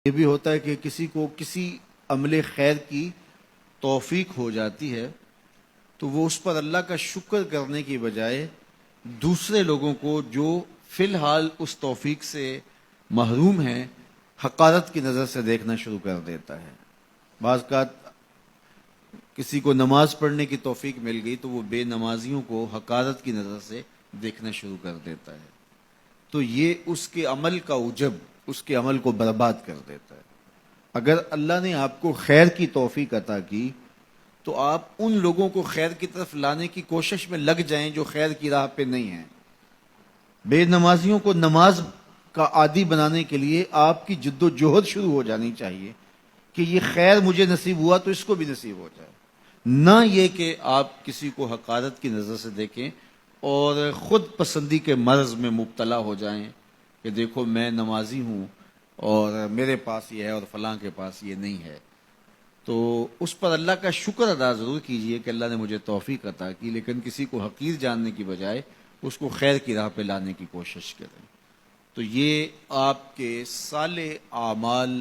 یہ بھی ہوتا ہے کہ کسی کو کسی عمل خیر کی توفیق ہو جاتی ہے تو وہ اس پر اللہ کا شکر کرنے کی بجائے دوسرے لوگوں کو جو فی الحال اس توفیق سے محروم ہیں حقارت کی نظر سے دیکھنا شروع کر دیتا ہے۔ بعض اوقات کسی کو نماز پڑھنے کی توفیق مل گئی تو وہ بے نمازیوں کو حقارت کی نظر سے دیکھنا شروع کر دیتا ہے، تو یہ اس کے عمل کا عجب اس کے عمل کو برباد کر دیتا ہے۔ اگر اللہ نے آپ کو خیر کی توفیق عطا کی تو آپ ان لوگوں کو خیر کی طرف لانے کی کوشش میں لگ جائیں جو خیر کی راہ پہ نہیں ہیں۔ بے نمازیوں کو نماز کا عادی بنانے کے لیے آپ کی جد و جہد شروع ہو جانی چاہیے کہ یہ خیر مجھے نصیب ہوا تو اس کو بھی نصیب ہو جائے، نہ یہ کہ آپ کسی کو حقارت کی نظر سے دیکھیں اور خود پسندی کے مرض میں مبتلا ہو جائیں کہ دیکھو میں نمازی ہوں اور میرے پاس یہ ہے اور فلاں کے پاس یہ نہیں ہے۔ تو اس پر اللہ کا شکر ادا ضرور کیجئے کہ اللہ نے مجھے توفیق عطا کی، لیکن کسی کو حقیر جاننے کی بجائے اس کو خیر کی راہ پہ لانے کی کوشش کریں۔ تو یہ آپ کے صالح اعمال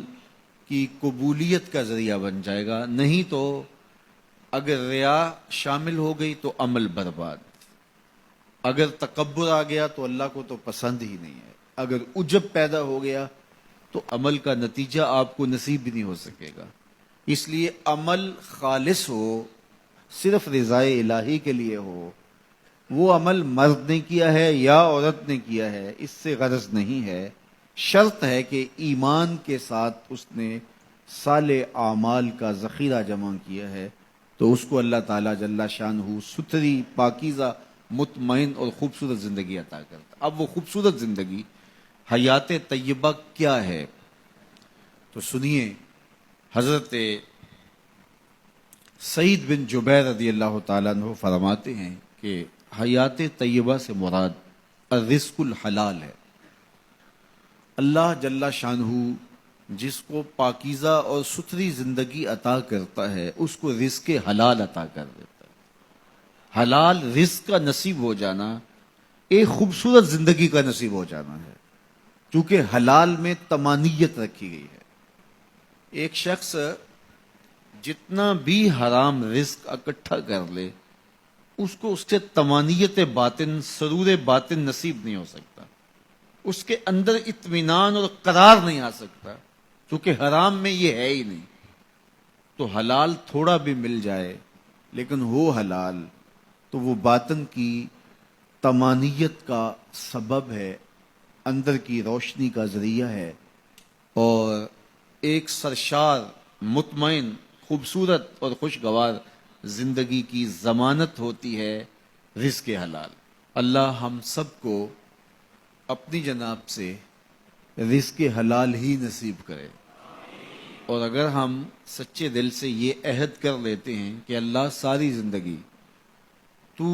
کی قبولیت کا ذریعہ بن جائے گا، نہیں تو اگر ریا شامل ہو گئی تو عمل برباد، اگر تکبر آ گیا تو اللہ کو تو پسند ہی نہیں ہے، اگر عجب پیدا ہو گیا تو عمل کا نتیجہ آپ کو نصیب بھی نہیں ہو سکے گا۔ اس لیے عمل خالص ہو، صرف رضائے الہی کے لیے ہو، وہ عمل مرد نے کیا ہے یا عورت نے کیا ہے اس سے غرض نہیں ہے، شرط ہے کہ ایمان کے ساتھ اس نے صالح اعمال کا ذخیرہ جمع کیا ہے تو اس کو اللہ تعالیٰ جل شانہ ستھری پاکیزہ مطمئن اور خوبصورت زندگی عطا کرتا۔ اب وہ خوبصورت زندگی حیات طیبہ کیا ہے تو سنیے، حضرت سعید بن جبیر رضی اللہ تعالیٰ عنہ فرماتے ہیں کہ حیات طیبہ سے مراد الرزق الحلال ہے۔ اللہ جل شانہ جس کو پاکیزہ اور ستھری زندگی عطا کرتا ہے اس کو رزق حلال عطا کر دیتا ہے۔ حلال رزق کا نصیب ہو جانا ایک خوبصورت زندگی کا نصیب ہو جانا ہے، کیونکہ حلال میں طمانیت رکھی گئی ہے۔ ایک شخص جتنا بھی حرام رزق اکٹھا کر لے اس کو اس سے طمانیت باطن سرور باطن نصیب نہیں ہو سکتا، اس کے اندر اطمینان اور قرار نہیں آ سکتا، کیونکہ حرام میں یہ ہے ہی نہیں۔ تو حلال تھوڑا بھی مل جائے لیکن ہو حلال تو وہ باطن کی طمانیت کا سبب ہے، اندر کی روشنی کا ذریعہ ہے، اور ایک سرشار مطمئن خوبصورت اور خوشگوار زندگی کی ضمانت ہوتی ہے رزق حلال۔ اللہ ہم سب کو اپنی جناب سے رزق حلال ہی نصیب کرے، اور اگر ہم سچے دل سے یہ عہد کر لیتے ہیں کہ اللہ ساری زندگی تو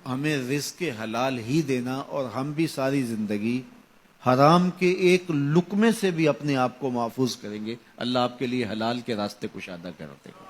ہمیں رزق حلال ہی دینا اور ہم بھی ساری زندگی حرام کے ایک لقمے سے بھی اپنے آپ کو محفوظ کریں گے، اللہ آپ کے لیے حلال کے راستے کشادہ کر دے گا۔